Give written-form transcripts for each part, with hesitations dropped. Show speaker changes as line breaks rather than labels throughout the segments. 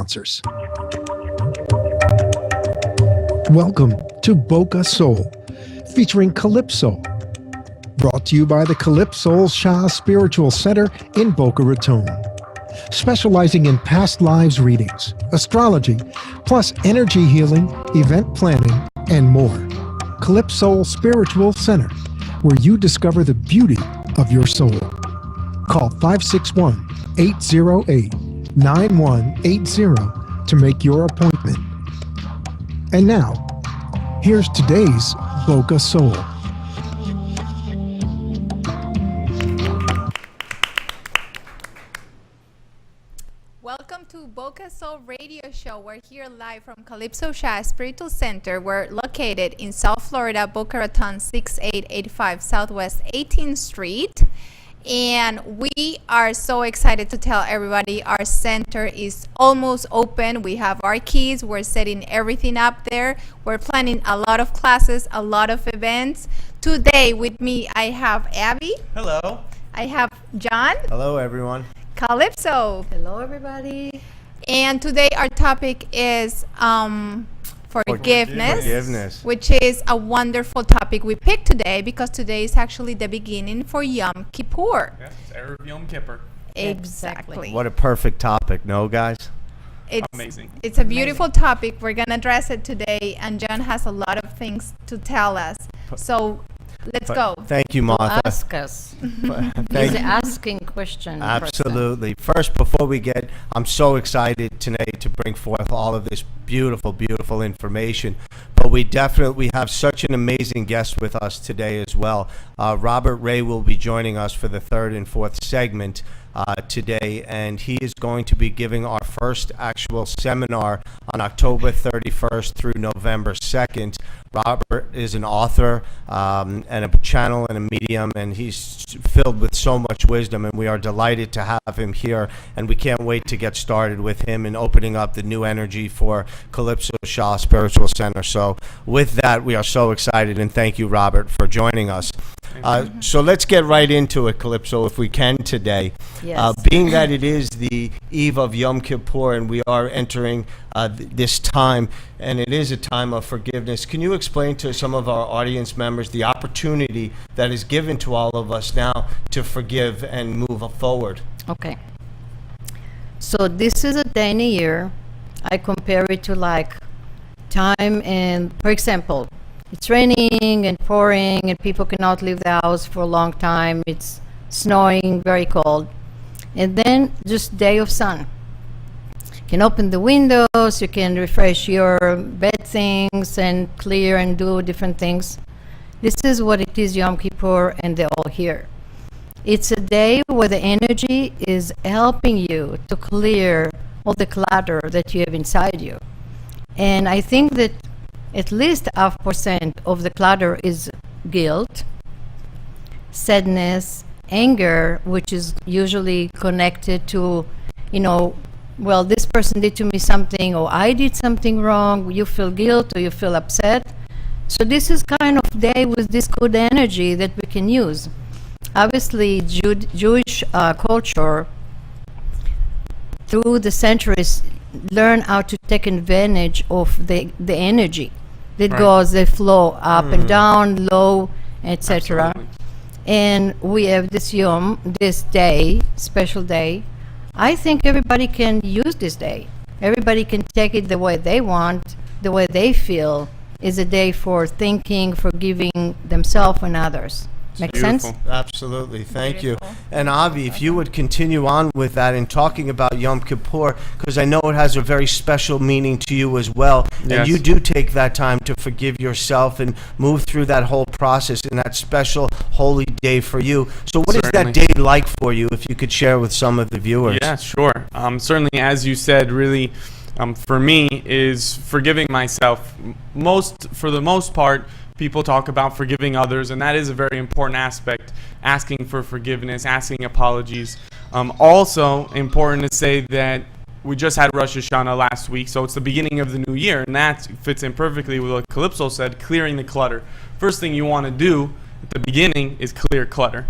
sponsors. Welcome to Boca Soul, featuring Calypso. Brought to you by the Calypso Shah Spiritual Center in Boca Raton. Specializing in past lives readings, astrology, plus energy healing, event planning, and more. Calypso Spiritual Center, where you discover the beauty of your soul. Call 561-808-9180 to make your appointment. And now, here's today's Boca Soul.
Welcome to Boca Soul Radio Show. We're here live from Calypso Shah Spiritual Center. We're located in South Florida, Boca Raton, 6885 Southwest 18th Street. And we are so excited to tell everybody our center is almost open. We have our keys. We're setting everything up there. We're planning a lot of classes, a lot of events. Today with me, I have Abby.
Hello.
I have John.
Hello, everyone.
Calypso.
Hello, everybody.
And today our topic is forgiveness, which is a wonderful topic we picked today because today is actually the beginning for Yom Kippur.
Yes, Erev Yom Kippur.
Exactly.
What a perfect topic, no, guys?
It's
amazing.
It's a beautiful topic. We're going to address it today, and John has a lot of things to tell us. So let's go.
Thank you, Martha.
Ask us.
Thank
He's
you.
asking question.
Absolutely. First, before we get, I'm so excited tonight to bring forth all of this beautiful, beautiful information. But we have such an amazing guest with us today as well. Robert Ray will be joining us for the third and fourth segment today, and he is going to be giving our first actual seminar on October 31st through November 2nd. Robert is an author and a channel and a medium, and he's filled with so much wisdom, and we are delighted to have him here, and we can't wait to get started with him and opening up the new energy for Calypso Shah Spiritual Center. So with that, we are so excited, and thank you, Robert, for joining us. So let's get right into it, Calypso, if we can today.
Yes.
Being that it is the eve of Yom Kippur and we are entering this time, and it is a time of forgiveness, can you explain to some of our audience members the opportunity that is given to all of us now to forgive and move forward?
Okay. So this is a day in a year. I compare it to like time and, for example, it's raining and pouring and people cannot leave the house for a long time. It's snowing, very cold. And then just day of sun. You can open the windows, you can refresh your bed things and clear and do different things. This is what it is, Yom Kippur, and they're all here. It's a day where the energy is helping you to clear all the clutter that you have inside you. And I think that at least 0.5% of the clutter is guilt, sadness, anger, which is usually connected to, well, this person did to me something, or I did something wrong. You feel guilt or you feel upset. So this is kind of day with this good energy that we can use. Obviously, Jewish culture, through the centuries, learn how to take advantage of the energy that goes, they flow up and down, low, etc. And we have this this day, special day. I think everybody can use this day. Everybody can take it the way they want, the way they feel. Is a day for thinking, forgiving themselves and others. Make sense?
Absolutely. Thank you. And Avi, if you would continue on with that and talking about Yom Kippur, because I know it has a very special meaning to you as well.
Yes.
And you do take that time to forgive yourself and move through that whole process in that special holy day for you. So what is that day like for you, if you could share with some of the viewers?
Yeah, sure. Certainly, as you said, really, for me, is forgiving myself. For the most part, people talk about forgiving others, and that is a very important aspect, asking for forgiveness, asking apologies. Also important to say that we just had Rosh Hashanah last week, so it's the beginning of the new year, and that fits in perfectly with what Calypso said, clearing the clutter. First thing you want to do at the beginning is clear clutter.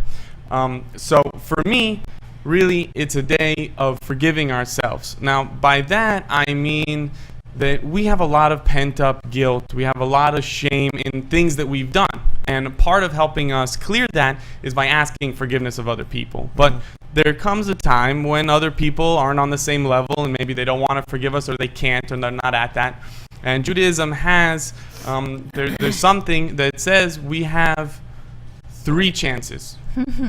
So for me, really it's a day of forgiving ourselves. Now, by that I mean that we have a lot of pent-up guilt. We have a lot of shame in things that we've done. And part of helping us clear that is by asking forgiveness of other people. But there comes a time when other people aren't on the same level and maybe they don't want to forgive us or they can't or they're not at that. And Judaism has, there's something that says we have 3 chances.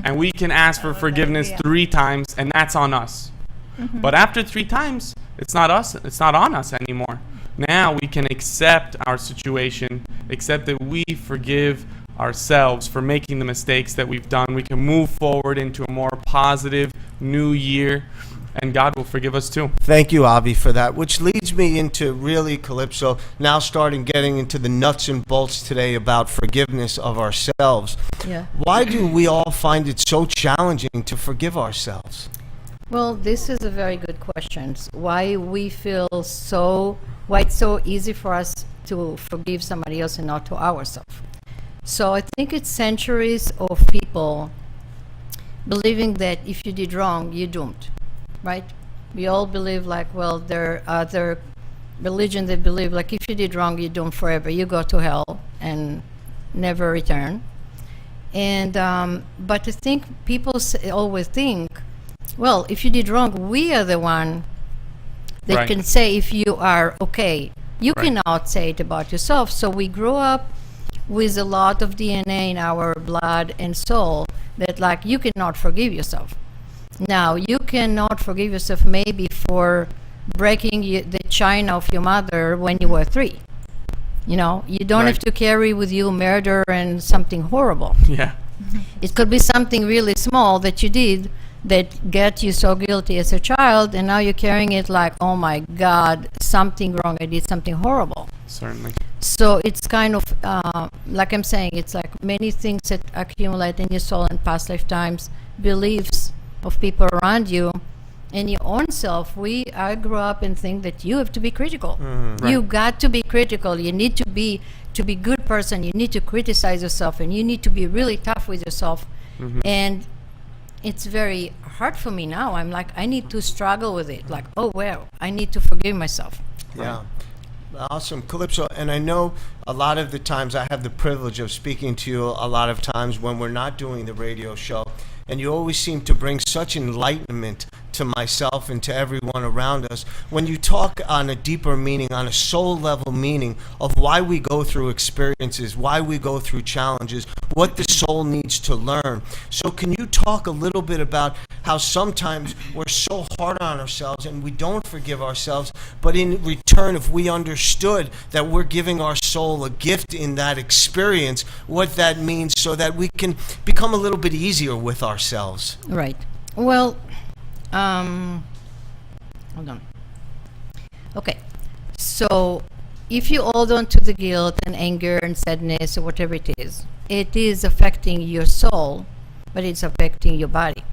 And we can ask for forgiveness 3 times, and that's on us. But after 3 times, it's not on us anymore. Now we can accept our situation, accept that we forgive ourselves for making the mistakes that we've done. We can move forward into a more positive new year, and God will forgive us too.
Thank you, Avi, for that, which leads me into really, Calypso, now starting getting into the nuts and bolts today about forgiveness of ourselves.
Yeah.
Why do we all find it so challenging to forgive ourselves?
Well, this is a very good question. Why it's so easy for us to forgive somebody else and not to ourselves. So I think it's centuries of people believing that if you did wrong, you're doomed, right? We all believe there are other religions that believe if you did wrong, you're doomed forever. You go to hell and never return. And but I think people always think, well, if you did wrong, we are the one that can say if you are okay. You cannot say it about yourself. So we grow up with a lot of DNA in our blood and soul that you cannot forgive yourself. Now, you cannot forgive yourself maybe for breaking the china of your mother when you were 3. You don't have to carry with you murder and something horrible.
Yeah.
It could be something really small that you did that get you so guilty as a child, and now you're carrying it oh my God, something wrong, I did something horrible.
Certainly.
So it's kind of, like I'm saying, it's many things that accumulate in your soul in past lifetimes, beliefs of people around you, and your own self. I grew up and think that you have to be critical. You got to be critical. You need to be good person. You need to criticize yourself, and you need to be really tough with yourself. And it's very hard for me now. I'm I need to struggle with it. Oh, well, I need to forgive myself.
Yeah. Awesome, Calypso. And I know a lot of the times I have the privilege of speaking to you a lot of times when we're not doing the radio show, and you always seem to bring such enlightenment to myself and to everyone around us when you talk on a deeper meaning, on a soul level meaning of why we go through experiences, why we go through challenges, what the soul needs to learn. So can you talk a little bit about how sometimes we're so hard on ourselves and we don't forgive ourselves, but in return, if we understood that we're giving our soul a gift in that experience, what that means so that we can become a little bit easier with ourselves?
Right. Well, hold on. Okay. So if you hold on to the guilt and anger and sadness or whatever it is affecting your soul, but it's affecting your body.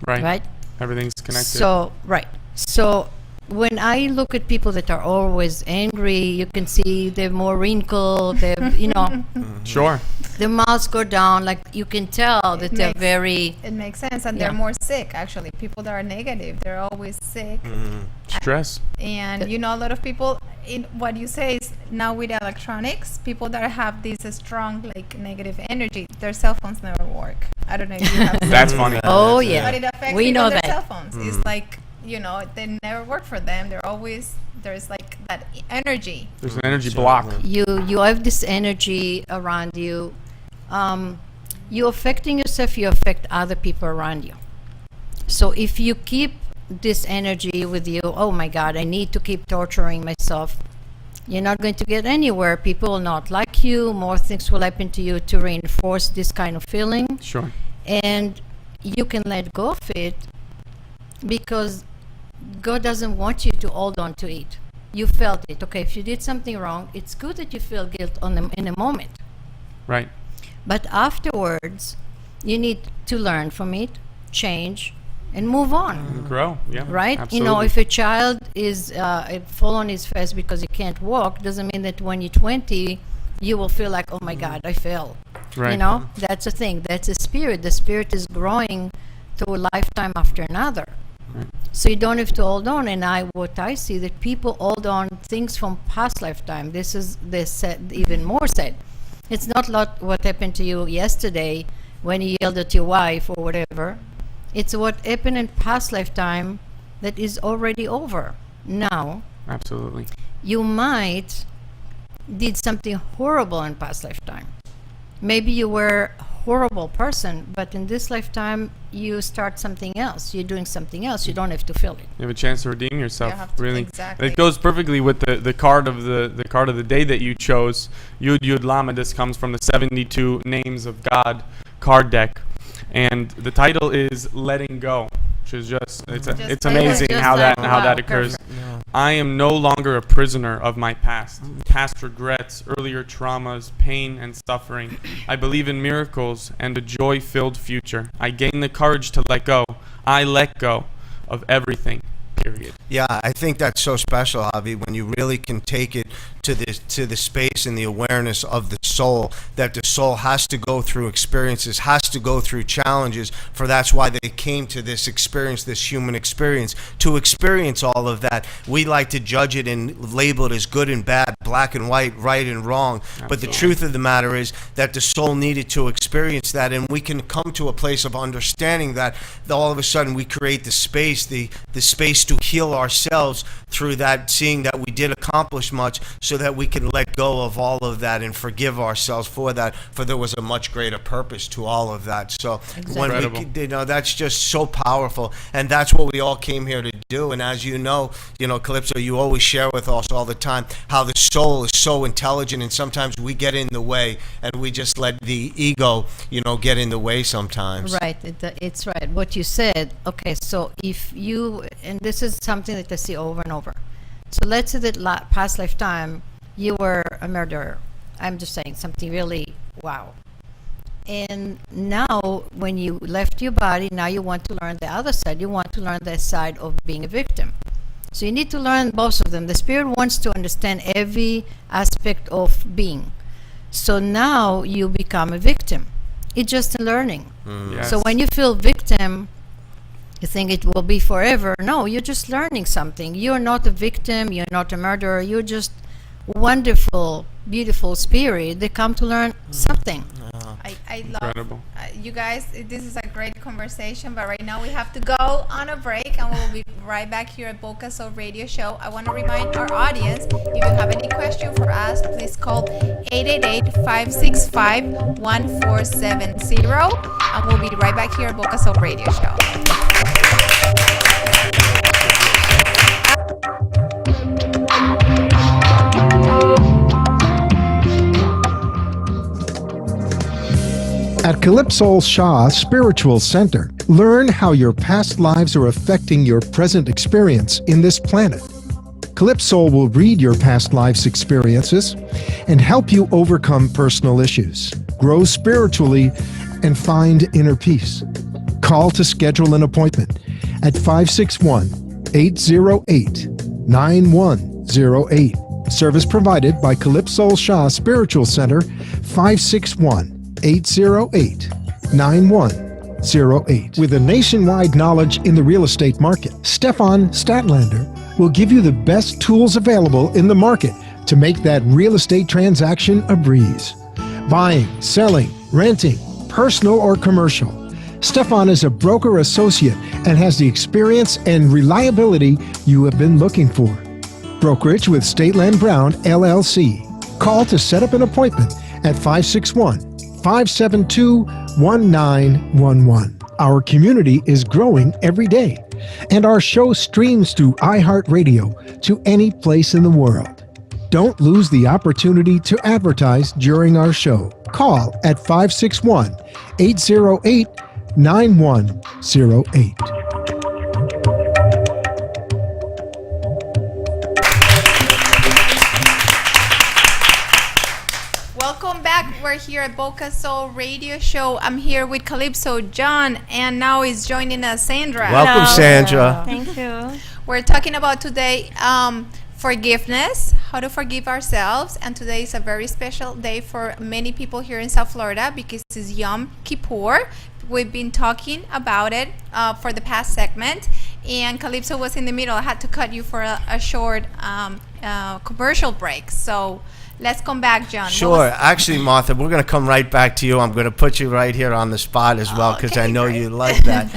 Right?
Everything's connected.
So when I look at people that are always angry, you can see they're more wrinkled,
Sure.
the mouths go down, you can tell that they're very...
It makes sense, and they're more sick, actually. People that are negative, they're always sick.
Stress.
And a lot of people, what you say is now with electronics, people that have this strong negative energy, their cell phones never work. I don't know if you have
That's funny.
Oh, yeah.
But it affects
We know
their
that.
cell phones. It's they never work for them. There's that energy.
There's an energy block.
You have this energy around you. You're affecting yourself, you affect other people around you. So if you keep this energy with you, oh my God, I need to keep torturing myself, you're not going to get anywhere. People will not like you. More things will happen to you to reinforce this kind of feeling.
Sure.
And you can let go of it because God doesn't want you to hold on to it. You felt it. Okay, if you did something wrong, it's good that you feel guilt in a moment.
Right.
But afterwards, you need to learn from it, change, and move on.
Grow. Yeah.
Right?
Absolutely.
If a child is fall on his face because he can't walk, doesn't mean that when you're 20, you will feel oh my God, I fell.
Right.
That's a thing. That's a spirit. The spirit is growing to a lifetime after another. So you don't have to hold on. And what I see that people hold on things from past lifetime. This said even more said. It's not what happened to you yesterday when you yelled at your wife or whatever. It's what happened in past lifetime that is already over. Now,
Absolutely.
you might did something horrible in past lifetime. Maybe you were a horrible person, but in this lifetime you start something else. You're doing something else. You don't have to feel it.
You have a chance to redeem yourself.
You have to-
really,
exactly.
it goes perfectly with the card of the card of the day that you chose. Yud Yud Lamed. This comes from the 72 Names of God card deck, and the title is "Letting Go," which is just it's
Just
amazing
just
how
like,
how that
wow,
occurs.
perfect.
I am no longer a prisoner of my past regrets, earlier traumas, pain, and suffering. I believe in miracles and a joy-filled future. I gain the courage to let go. I let go of everything, period.
Yeah, I think that's so special, Javi, when you really can take it to the space and the awareness of the soul, that the soul has to go through experiences, has to go through challenges, for that's why they came to this experience, this human experience, to experience all of that. We like to judge it and label it as good and bad, black and white, right and wrong. But the truth of the matter is that the soul needed to experience that, and we can come to a place of understanding that all of a sudden we create the space to heal ourselves through that, seeing that we did accomplish much, so that we can let go of all of that and forgive ourselves for that, for there was a much greater purpose to all of that. So when
Incredible.
we, that's just so powerful, and that's what we all came here to do. And as you know, Calypso, you always share with us all the time how the soul is so intelligent, and sometimes we get in the way, and we just let the ego, get in the way sometimes.
Right, it's right. What you said, okay, so if you, and this is something that I see over and over. So let's say that past lifetime, you were a murderer. I'm just saying something really wow. And now, when you left your body, now you want to learn the other side. You want to learn the side of being a victim. So you need to learn both of them. The spirit wants to understand every aspect of being. So now you become a victim. It's just a learning.
Yes.
So when you feel victim, you think it will be forever. No, you're just learning something. You're not a victim. You're not a murderer. You're just wonderful, beautiful spirit. They come to learn something.
I love
Incredible.
you guys. This is a great conversation, but right now we have to go on a break, and we'll be right back here at Boca Soul Radio Show. I want to remind our audience, if you have any question for us, please call 888-565-1470, and we'll be right back here at Boca Soul Radio Show.
At Calypso Shah Spiritual Center, learn how your past lives are affecting your present experience in this planet. Calypso will read your past life's experiences and help you overcome personal issues, grow spiritually, and find inner peace. Call to schedule an appointment at 561-808-9108. Service provided by Calypso Shah Spiritual Center, 561-808-9108. With a nationwide knowledge in the real estate market, Stefan Statlander will give you the best tools available in the market to make that real estate transaction a breeze. Buying, selling, renting, personal or commercial. Stefan is a broker associate and has the experience and reliability you have been looking for. Brokerage with State Land Brown, LLC. Call to set up an appointment at 561-572-1911. Our community is growing every day, and our show streams through iHeartRadio to any place in the world. Don't lose the opportunity to advertise during our show. Call at 561-808-9108.
Welcome back. We're here at Boca Soul Radio Show. I'm here with Calypso John, and now is joining us Sandra.
Welcome, Sandra.
Thank you.
We're talking about today forgiveness, how to forgive ourselves, and today is a very special day for many people here in South Florida because it's Yom Kippur. we've been talking about it for the past segment, and Calypso was in the middle. I had to cut you for a short commercial break. So let's come back, John.
Sure. Actually, Martha, we're going to come right back to you. I'm going to put you right here on the spot as well, because I know
great.
you like that.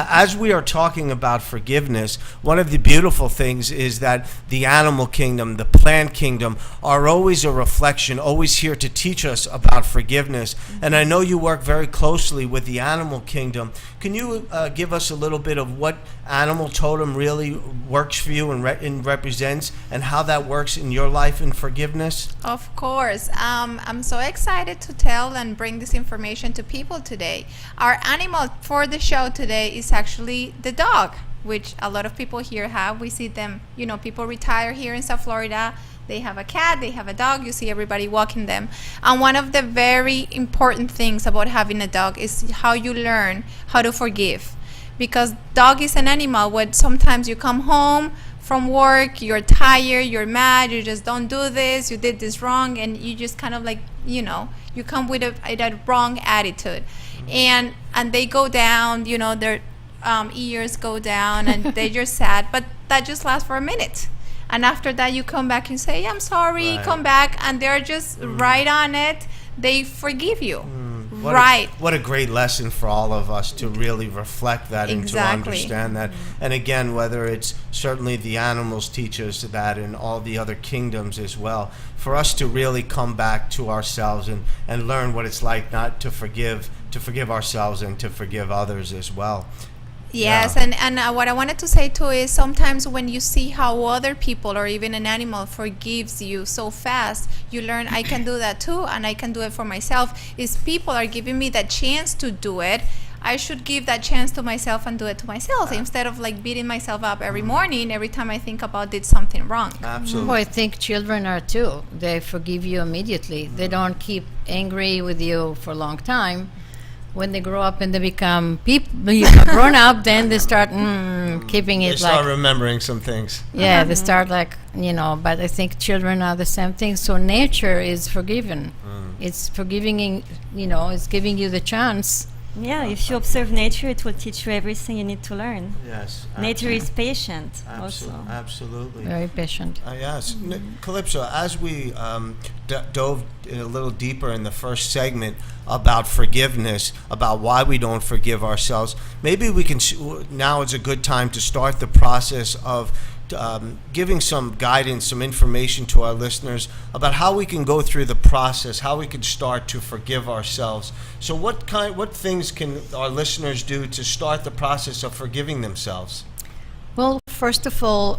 As we are talking about forgiveness, one of the beautiful things is that the animal kingdom, the plant kingdom, are always a reflection, always here to teach us about forgiveness. And I know you work very closely with the animal kingdom. Can you give us a little bit of what animal totem really works for you and represents, and how that works in your life in forgiveness?
Of course. I'm so excited to tell and bring this information to people today. Our animal for the show today is actually the dog, which a lot of people here have. We see them, people retire here in South Florida. They have a cat, they have a dog. You see everybody walking them. And one of the very important things about having a dog is how you learn how to forgive. Because dog is an animal where sometimes you come home from work, you're tired, you're mad, you just don't do this, you did this wrong, and you just kind of you come with a wrong attitude. And they go down, their ears go down, and they're just sad, but that just lasts for a minute. And after that, you come back and say, I'm sorry,
Right.
come back, and they're just right on it. They forgive you.
What a great lesson for all of us to really reflect that and to
Exactly.
understand that. And again, whether it's certainly the animals teach us that, and all the other kingdoms as well, for us to really come back to ourselves and learn what it's like not to forgive ourselves and to forgive others as well.
Yes,
Yeah.
and what I wanted to say too is sometimes when you see how other people or even an animal forgives you so fast, you learn I can do that too, and I can do it for myself. Is people are giving me that chance to do it, I should give that chance to myself and do it to myself instead of beating myself up every morning every time I think about did something wrong.
Absolutely.
Well, I think children are too. They forgive you immediately. They don't keep angry with you for a long time. When they grow up and they become grown up, then they start keeping
They
it
start
like,
remembering some things.
yeah, they start but I think children are the same thing. So nature is forgiven. It's forgiving, it's giving you the chance.
Yeah, if you observe nature, it will teach you everything you need to learn.
Yes.
Nature is patient also.
Absolutely.
Very patient.
Yes. Calypso, as we dove a little deeper in the first segment about forgiveness, about why we don't forgive ourselves, maybe we can, now is a good time to start the process of giving some guidance, some information to our listeners about how we can go through the process, how we can start to forgive ourselves. So what things can our listeners do to start the process of forgiving themselves?
Well, first of all,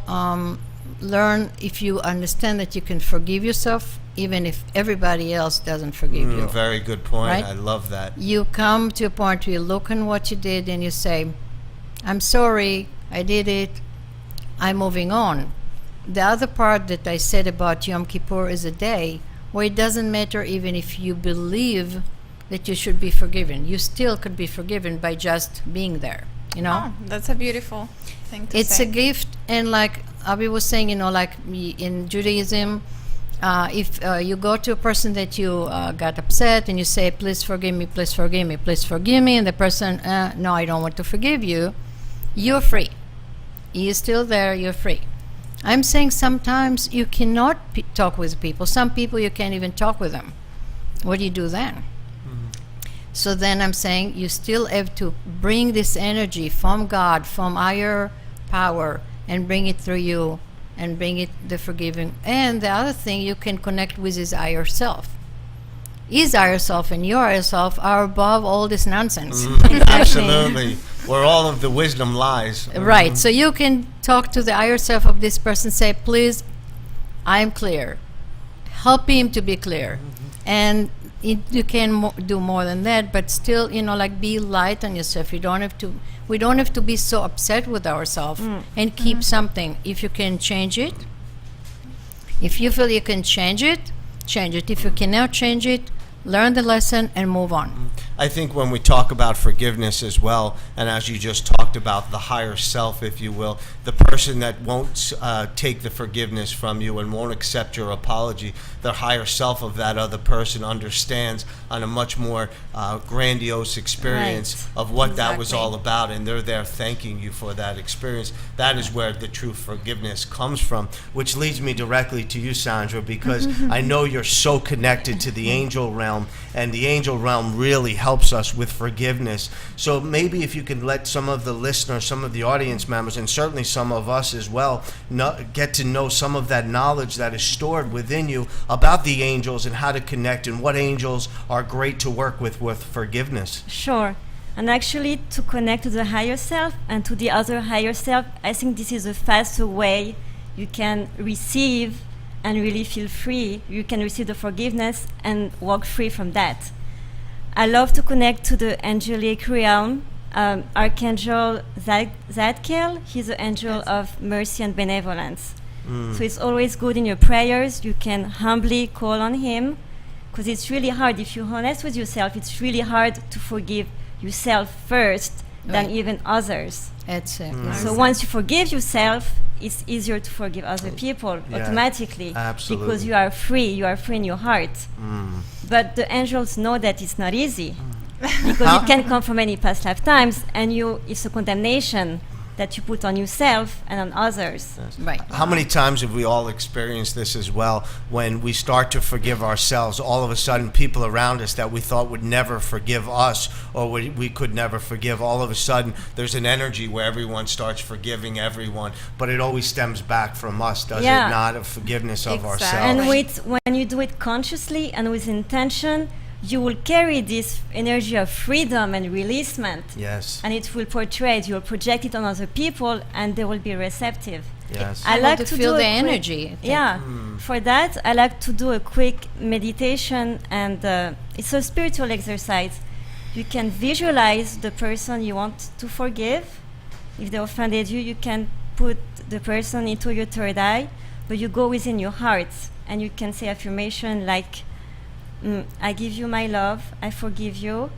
learn if you understand that you can forgive yourself even if everybody else doesn't forgive you.
Very good point.
Right?
I love that.
You come to a point where you look on what you did and you say, I'm sorry, I did it, I'm moving on. The other part that I said about Yom Kippur is a day where it doesn't matter even if you believe that you should be forgiven. You still could be forgiven by just being there,
Oh, that's a beautiful thing to
It's
say.
a gift, and like Abby was saying, in Judaism, if you go to a person that you got upset and you say, please forgive me, please forgive me, please forgive me, and the person, no, I don't want to forgive you, you're free. He is still there, you're free. I'm saying sometimes you cannot talk with people. Some people you can't even talk with them. What do you do then? So then I'm saying you still have to bring this energy from God, from higher power, and bring it through you, and bring it the forgiving. And the other thing, you can connect with his higher self. His higher self and your higher self are above all this nonsense.
Absolutely. Where all of the wisdom lies.
Right. So you can talk to the higher self of this person, say, please, I'm clear. Help him to be clear. And you can do more than that, but still, be light on yourself. We don't have to be so upset with ourselves and keep something. If you can change it, if you feel you can change it, change it. If you cannot change it, learn the lesson and move on.
I think when we talk about forgiveness as well, and as you just talked about, the higher self, if you will, the person that won't take the forgiveness from you and won't accept your apology, the higher self of that other person understands on a much more grandiose experience of what that was all about, and they're there thanking you for that experience. That is where the true forgiveness comes from, which leads me directly to you, Sandra, because I know you're so connected to the angel realm, and the angel realm really helps us with forgiveness. So maybe if you can let some of the listeners, some of the audience members, and certainly some of us as well, get to know some of that knowledge that is stored within you about the angels and how to connect and what angels are great to work with forgiveness.
Sure. And actually, to connect to the higher self and to the other higher self, I think this is a faster way you can receive and really feel free. You can receive the forgiveness and walk free from that. I love to connect to the angelic realm. Archangel Zadkiel, he's the angel of mercy and benevolence. So it's always good in your prayers. You can humbly call on him, because it's really hard. If you're honest with yourself, it's really hard to forgive yourself first than even others. So once you forgive yourself, it's easier to forgive other people automatically.
Absolutely.
Because you are free in your heart. But the angels know that it's not easy, because it can come from many past lifetimes, and it's a condemnation that you put on yourself and on others.
Right.
How many times have we all experienced this as well, when we start to forgive ourselves, all of a sudden people around us that we thought would never forgive us, or we could never forgive, all of a sudden there's an energy where everyone starts forgiving everyone, but it always stems back from us, does it not? A forgiveness of ourselves.
And when you do it consciously and with intention, you will carry this energy of freedom and releasement.
Yes.
And it will portray it. You'll project it on other people, and they will be receptive.
Yes.
I like to
feel
do
the
a quick-
energy.
For that, I like to do a quick meditation, and it's a spiritual exercise. You can visualize the person you want to forgive. If they offended you, you can put the person into your third eye, but you go within your heart, and you can say affirmation like, I give you my love, I forgive you,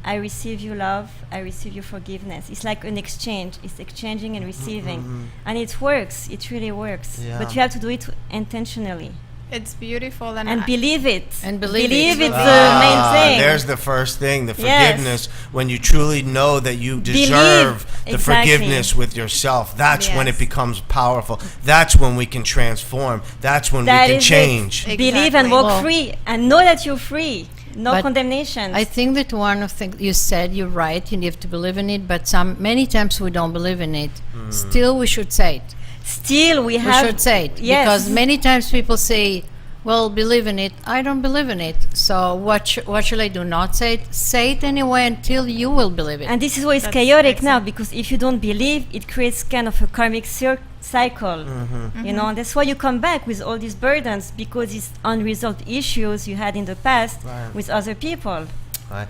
I receive your love, I receive your forgiveness. It's like an exchange. It's exchanging and receiving. And it works. It really works.
Yeah.
But you have to do it intentionally.
It's beautiful.
And believe it.
And believe
it's
it.
the main thing.
There's the first thing, the
Yes.
forgiveness. When you truly know that you deserve the
exactly.
forgiveness with yourself, that's when it
Yes.
becomes powerful. That's when we can transform. That's when
That
we can
is it.
change.
Believe and
Exactly.
walk
Well,
free. And know that you're free. No
but
condemnation.
I think that one of things you said, you're right, you have to believe in it, but many times we don't believe in it. Still, we should say it.
Still, we
We
have...
should say it.
Yes.
Because many times people say, well, believe in it. I don't believe in it. So what should I do? Not say it? Say it anyway until you will believe it.
And this is why it's
That's
chaotic now,
excellent.
because if you don't believe, it creates kind of a karmic cycle. You know, and that's why you come back with all these burdens, because it's unresolved issues you had in the past with other people.
Right.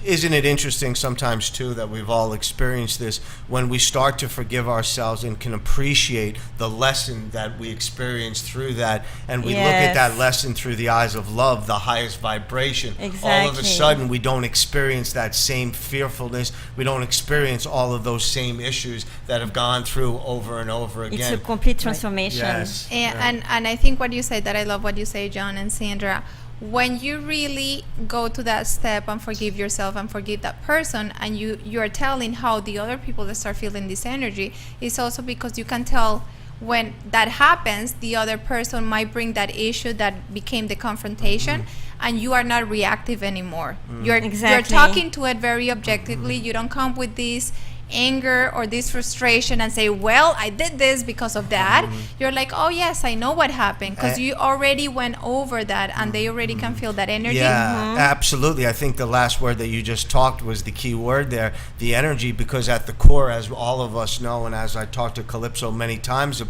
Isn't it interesting sometimes too that we've all experienced this, when we start to forgive ourselves and can appreciate the lesson that we experienced through that, and we look at that
Yes.
lesson through the eyes of love, the highest vibration, all of a
Exactly.
sudden we don't experience that same fearfulness, we don't experience all of those same issues that have gone through over and over again.
It's a complete transformation.
Yes.
And I think what you say, that I love what you say, John and Sandra, when you really go to that step and forgive yourself and forgive that person, and you are telling how the other people that start feeling this energy, it's also because you can tell when that happens, the other person might bring that issue that became the confrontation, and you are not reactive anymore. You're
Exactly.
talking to it very objectively. You don't come with this anger or this frustration and say, well, I did this because of that. You're like, oh yes, I know what happened, because you already went over that, and they already can feel that energy.
Yeah, absolutely. I think the last word that you just talked was the key word there, the energy, because at the core, as all of us know, and as I talked to Calypso many times,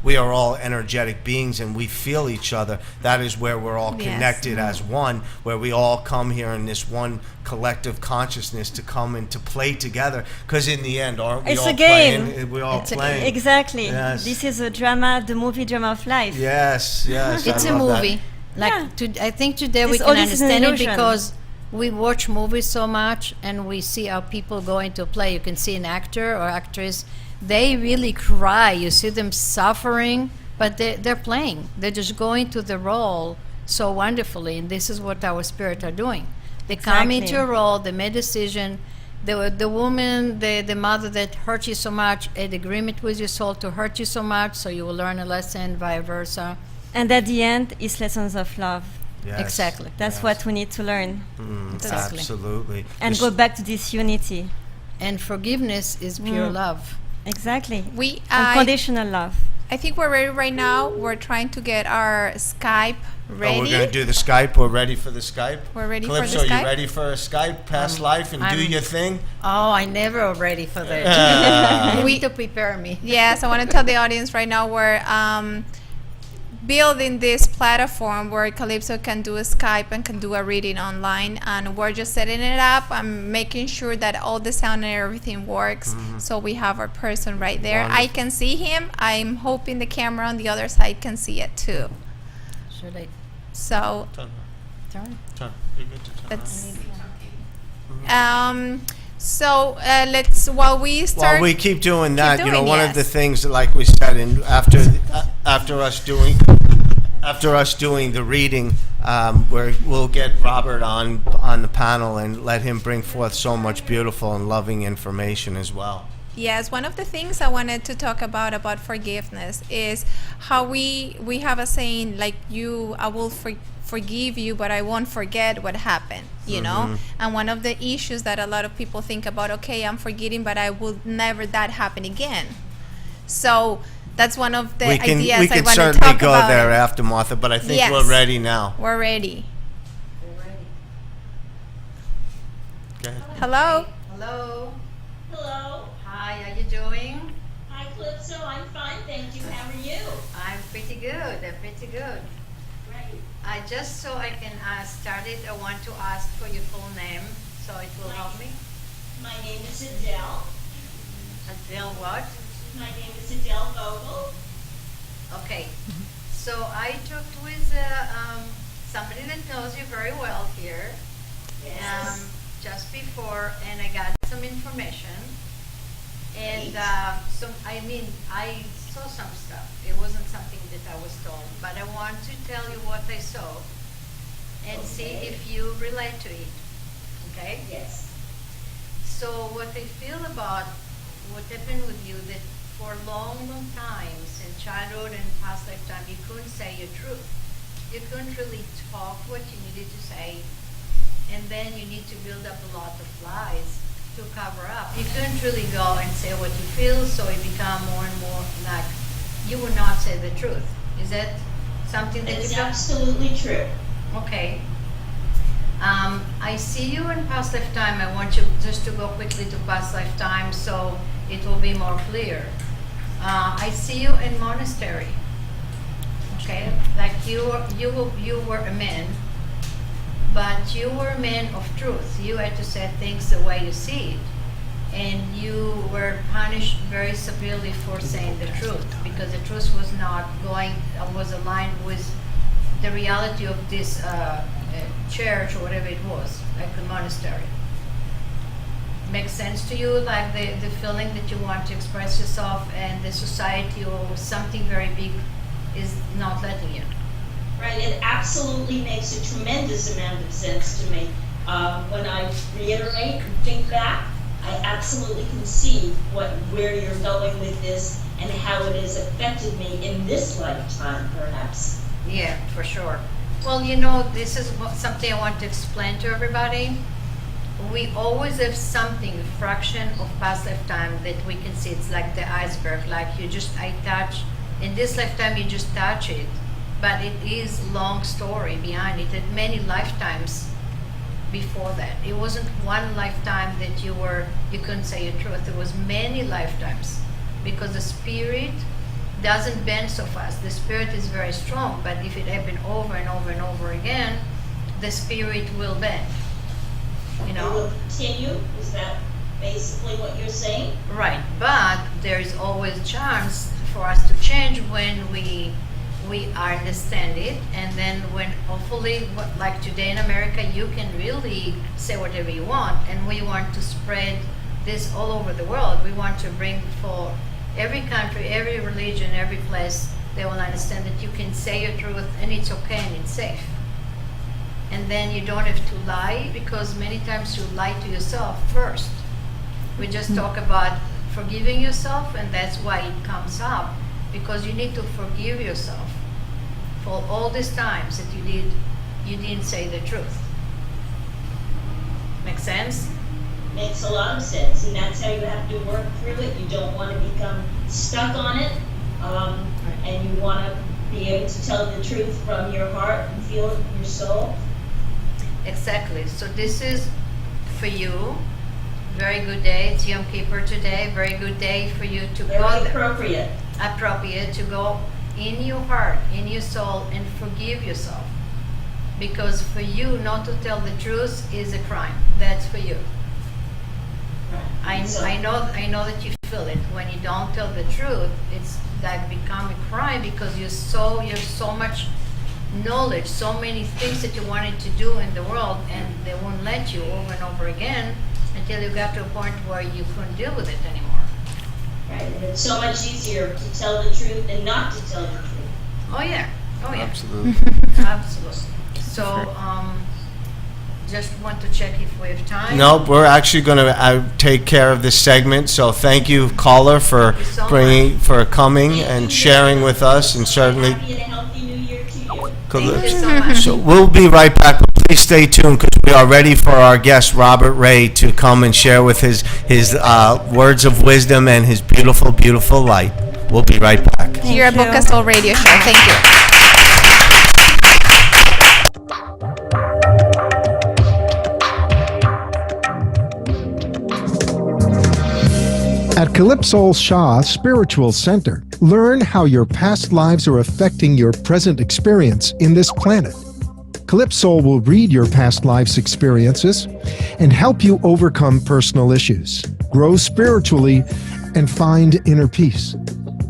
we are all energetic beings, and we feel each other. That is where we're all
Yes.
connected as one, where we all come here in this one collective consciousness to come and to play together, because in the end, aren't we
It's
all
a game.
playing? We're all
It's a
playing.
Exactly.
Yes.
This is a drama, the movie drama of life.
Yes, yes.
It's
I
a
love that.
movie. Like
Yeah.
I think today we
All
can
this is an
understand it
illusion.
because we watch movies so much and we see how people go into play. You can see an actor or actress, they really cry. You see them suffering, but they're playing. They're just going to the role so wonderfully, and this is what our spirits are doing. They come
Exactly.
into a role, they made a decision. The woman, the mother that hurt you so much, had agreement with your soul to hurt you so much, so you will learn a lesson, vice versa.
And at the end, it's lessons of love.
Yes.
Exactly.
That's
Yes.
what we need to learn.
Exactly.
Absolutely.
And go back to this unity.
And forgiveness is pure love.
Exactly.
I
Unconditional love.
think we're ready right now. We're trying to get our Skype ready.
Oh, we're going to do the Skype. We're ready for the Skype.
We're ready for
Calypso,
the Skype?
you ready for a Skype, past life, and do
I'm-
your thing?
Oh, I never ready for that. You need to prepare me.
Yes, I want to tell the audience right now we're building this platform where Calypso can do a Skype and can do a reading online, and we're just setting it up. I'm making sure that all the sound and everything works, so we have our person right there. I
Wonderful.
can see him. I'm hoping the camera on the other side can see it too.
Should I
So
Turn.
turn?
Turn. You're good to turn.
that's so let's while we start.
While we keep doing that, you know,
doing,
one
yes.
of the things, like we said, and after us doing the reading, we'll get Robert on the panel and let him bring forth so much beautiful and loving information as well.
Yes, one of the things I wanted to talk about forgiveness is how we have a saying like I will forgive you, but I won't forget what happened, you know? And one of the issues that a lot of people think about, okay, I'm forgetting, but I will never that happen again. So that's one of the
We can
ideas I want to
certainly
talk
go
about.
there after, Martha, but I think
Yes.
we're ready now.
We're ready.
Go ahead.
Hello?
Hello.
Hello.
Hi, how you doing?
Hi, Calypso. I'm fine, thank you. How are you?
I'm pretty good. I'm pretty good.
Great.
I just so I can start it, I want to ask for your full name, so it will help me.
My name is Adele.
Adele what?
My name is Adele Vogel.
Okay. So I talked with somebody that knows you very well here.
Yes.
Just before, and I got some information. And I saw some stuff. It wasn't something that I was told, but I want to tell you what I saw and see
Okay.
if you relate to it. Okay?
Yes.
So what I feel about what happened with you, that for a long, long time, since childhood and past lifetime, you couldn't say your truth. You couldn't really talk what you needed to say, and then you need to build up a lot of lies to cover up. You couldn't really go and say what you feel, so it become more and more like you would not say the truth. Is that something that you
It's
feel?
absolutely true.
Okay. I see you in past lifetime. I want you just to go quickly to past lifetime so it will be more clear. I see you in monastery. Okay, like you were a man, but you were a man of truth. You had to say things the way you see it, and you were punished very severely for saying the truth because the truth was not was aligned with the reality of this church or whatever it was, like the monastery. Makes sense to you, like the feeling that you want to express yourself and the society or something very big is not letting you.
Right. It absolutely makes a tremendous amount of sense to me. When I reiterate and think back, I absolutely can see where you're going with this and how it has affected me in this lifetime, perhaps.
Yeah, for sure. Well, you know, this is something I want to explain to everybody. We always have something, a fraction of past lifetime that we can see. It's like the iceberg, like I touch, in this lifetime you just touch it, but it is long story behind it, and many lifetimes before that. It wasn't one lifetime that you couldn't say your truth. It was many lifetimes, because the spirit doesn't bend so fast. The spirit is very strong, but if it happened over and over and over again, the spirit will bend. You
It
know?
will continue? Is that basically what you're saying?
Right, but there is always a chance for us to change when we we understand it, and then when hopefully, like today in America, you can really say whatever you want, and we want to spread this all over the world. We want to bring for every country, every religion, every place, they will understand that you can say your truth and it's okay and it's safe. And then you don't have to lie, because many times you lie to yourself first. We just talk about forgiving yourself, and that's why it comes up, because you need to forgive yourself for all these times that you didn't say the truth. Make sense?
Makes a lot of sense, and that's how you have to work through it. You don't want to become stuck on it, and you want to be able to tell the truth from your heart and feel it in your soul.
Exactly. So this is for you. Very good day. It's Yom Kippur today. Very good day for you to
Very
go
appropriate
to go in your heart, in your soul, and forgive yourself. Because for you not to tell the truth is a crime. That's for you. I know that you feel it. When you don't tell the truth, it's like become a crime, because you have so much knowledge, so many things that you wanted to do in the world, and they won't let you over and over again until you got to a point where you couldn't deal with it anymore.
Right, and it's so much easier to tell the truth than not to tell the truth.
Oh yeah.
Absolutely.
Absolutely. So just want to check if we have time.
Nope, we're actually going to take care of this segment. So thank you, caller, for coming and sharing with us, and certainly.
Happy and a healthy new year to you.
Thank you so much.
So we'll be right back, but please stay tuned, because we are ready for our guest Robert Ray to come and share with his words of wisdom and his beautiful, beautiful light. We'll be right back.
Here at Boca Soul Radio Show. Thank you.
At Calypso Shah Spiritual Center, learn how your past lives are affecting your present experience in this planet. Calypso will read your past life's experiences and help you overcome personal issues, grow spiritually, and find inner peace.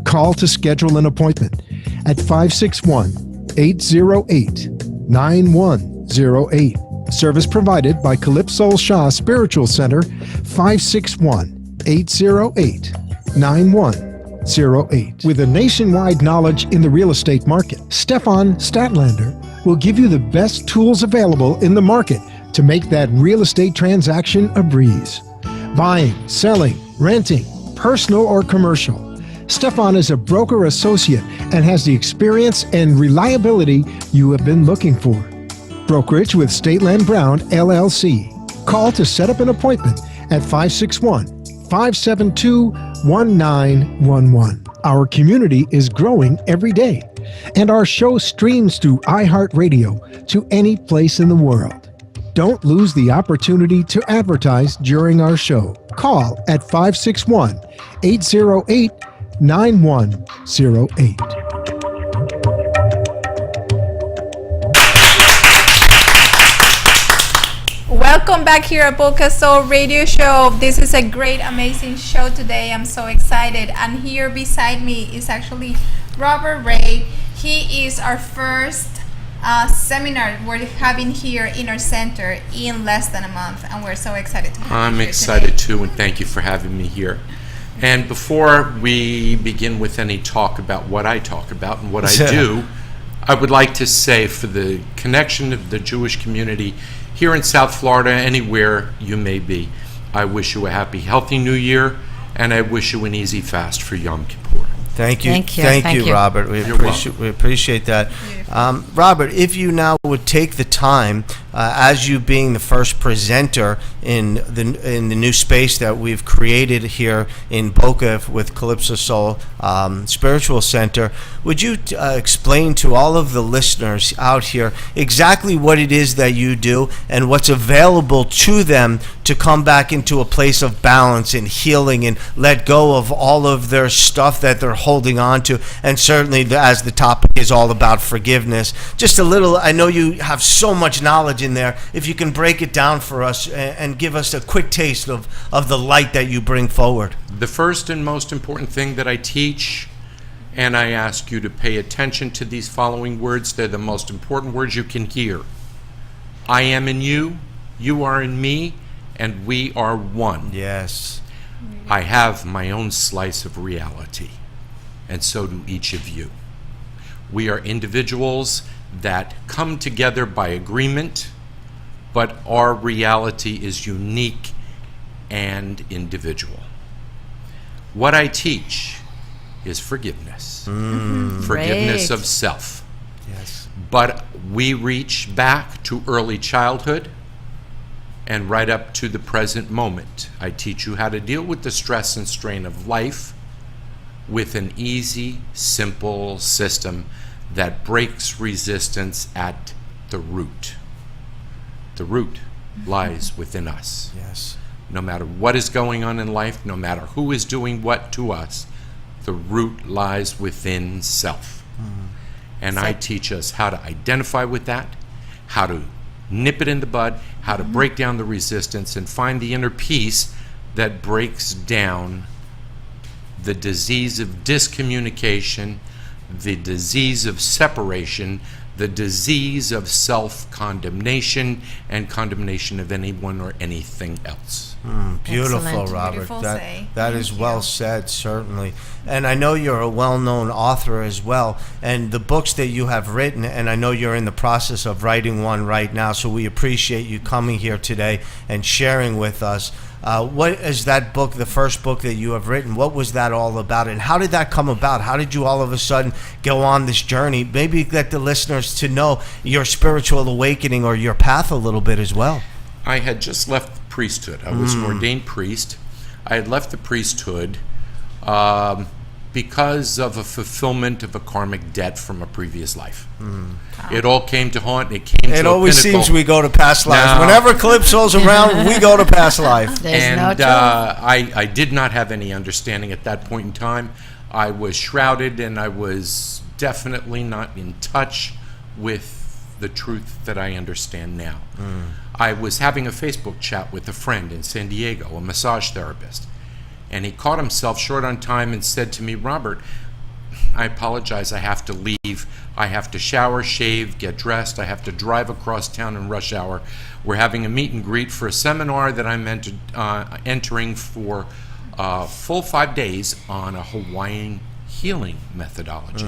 Call to schedule an appointment at 561-808-9108. Service provided by Calypso Shah Spiritual Center, 561-808-9108. With a nationwide knowledge in the real estate market, Stefan Statlander will give you the best tools available in the market to make that real estate transaction a breeze. Buying, selling, renting, personal or commercial. Stefan is a broker associate and has the experience and reliability you have been looking for. Brokerage with Stateland Brown, LLC. Call to set up an appointment at 561-572-1911. Our community is growing every day, and our show streams through iHeartRadio to any place in the world. Don't lose the opportunity to advertise during our show. Call at 561-808-9108.
Welcome back here at Boca Soul Radio Show. This is a great, amazing show today. I'm so excited. And here beside me is actually Robert Ray. He is our first seminar we're having here in our center in less than a month, and we're so excited to have you
I'm
here
excited
today.
too, and thank you for having me here. And before we begin with any talk about what I talk about and what I do, I would like to say, for the connection of the Jewish community here in South Florida, anywhere you may be, I wish you a happy, healthy New Year, and I wish you an easy fast for Yom Kippur.
Thank you.
Thank you.
Robert. We
You're
appreciate that. Robert, if you now would take the time, as you being the first presenter in the new space that we've created here in Boca with Calypso Soul Spiritual Center, would you explain to all of the listeners out here exactly what it is that you do and what's available to them to come back into a place of balance and healing and let go of all of their stuff that they're holding on to? And certainly, as the topic is all about forgiveness, just a little, I know you have so much knowledge in there, if you can break it down for us and give us a quick taste of the light that you bring forward.
The first and most important thing that I teach And I ask you to pay attention to these following words. They're the most important words you can hear. I am in you, you are in me, and we are one.
Yes.
I have my own slice of reality, and so do each of you. We are individuals that come together by agreement, but our reality is unique and individual. What I teach is forgiveness. Forgiveness
Great.
of self.
Yes.
But we reach back to early childhood and right up to the present moment. I teach you how to deal with the stress and strain of life with an easy, simple system that breaks resistance at the root. The root lies within us.
Yes.
No matter what is going on in life, no matter who is doing what to us, the root lies within self. And I teach us how to identify with that, how to nip it in the bud, how to break down the resistance and find the inner peace that breaks down the disease of discommunication, the disease of separation, the disease of self-condemnation and condemnation of anyone or anything else.
Beautiful,
Excellent.
Robert.
Beautiful
That
say.
that is
Thank
well
you.
said, certainly. And I know you're a well-known author as well. And the books that you have written, and I know you're in the process of writing one right now. So we appreciate you coming here today and sharing with us. What is that book, the first book that you have written? What was that all about, and how did that come about? How did you all of a sudden go on this journey? Maybe get the listeners to know your spiritual awakening or your path a little bit as well.
I had just left the priesthood. I was an ordained priest. I had left the priesthood because of a fulfillment of a karmic debt from a previous life. It all came to haunt. It came to
It
a
always
pinnacle.
seems we go to past lives.
No.
Whenever Calypso's around, we go to past life.
There's no
And
truth.
I did not have any understanding at that point in time. I was shrouded, and I was definitely not in touch with the truth that I understand now. I was having a Facebook chat with a friend in San Diego, a massage therapist, and he caught himself short on time and said to me, Robert, I apologize, I have to leave. I have to shower, shave, get dressed. I have to drive across town in rush hour. We're having a meet and greet for a seminar that I'm entering for a full 5 days on a Hawaiian healing methodology.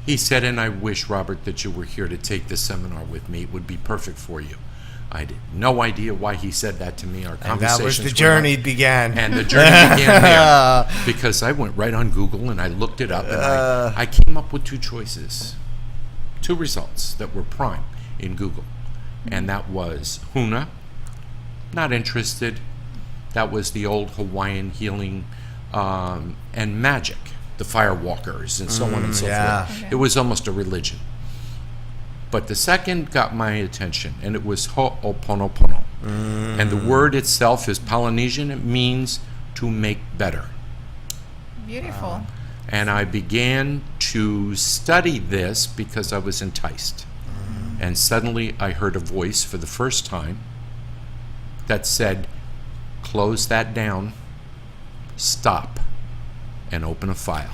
He said, and I wish, Robert, that you were here to take this seminar with me. It would be perfect for you. I had no idea why he said that to me. Our
And that
conversations
was the
went
journey
on.
began.
And the journey began there because I went right on Google and I looked it up and I came up with two choices, two results that were prime in Google. And that was Huna, not interested. That was the old Hawaiian healing, and magic, the firewalkers and so on and so
yeah.
forth. It was almost a religion. But the second got my attention, and it was Ho'oponopono. And the word itself is Polynesian. It means to make better.
Beautiful.
And I began to study this because I was enticed. And suddenly I heard a voice for the first time that said, close that down, stop, and open a file.